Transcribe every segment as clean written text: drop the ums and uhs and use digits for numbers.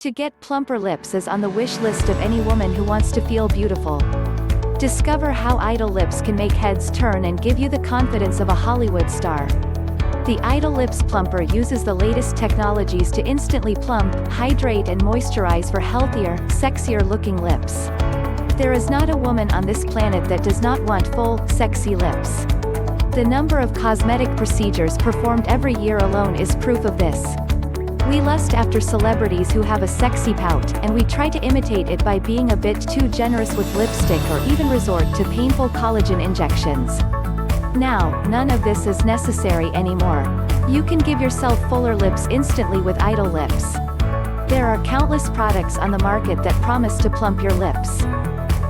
To get plumper lips is on the wish list of any woman who wants to feel beautiful. Discover how Idol Lips can make heads turn and give you the confidence of a Hollywood star. The Idol Lips Plumper uses the latest technologies to instantly plump, hydrate and moisturize for healthier, sexier-looking lips. There is not a woman on this planet that does not want full, sexy lips. The number of cosmetic procedures performed every year alone is proof of this. We lust after celebrities who have a sexy pout, and we try to imitate it by being a bit too generous with lipstick or even resort to painful collagen injections. Now, none of this is necessary anymore. You can give yourself fuller lips instantly with Idol Lips. There are countless products on the market that promise to plump your lips.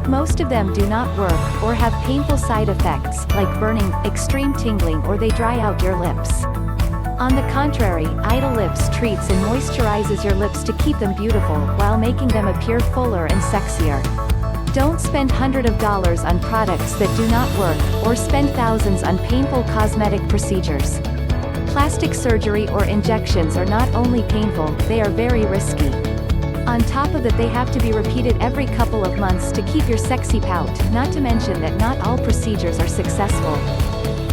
Most of them do not work, or have painful side effects, like burning, extreme tingling, or they dry out your lips. On the contrary, Idol Lips treats and moisturizes your lips to keep them beautiful, while making them appear fuller and sexier. Don't spend hundreds of dollars on products that do not work, or spend thousands on painful cosmetic procedures. Plastic surgery or injections are not only painful, they are very risky. On top of that, they have to be repeated every couple of months to keep your sexy pout, not to mention that not all procedures are successful.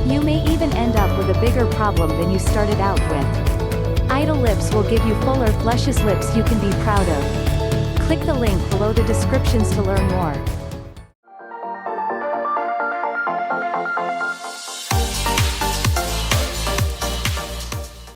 You may even end up with a bigger problem than you started out with. Idol Lips will give you fuller, luscious lips you can be proud of. Click the link below the descriptions to learn more.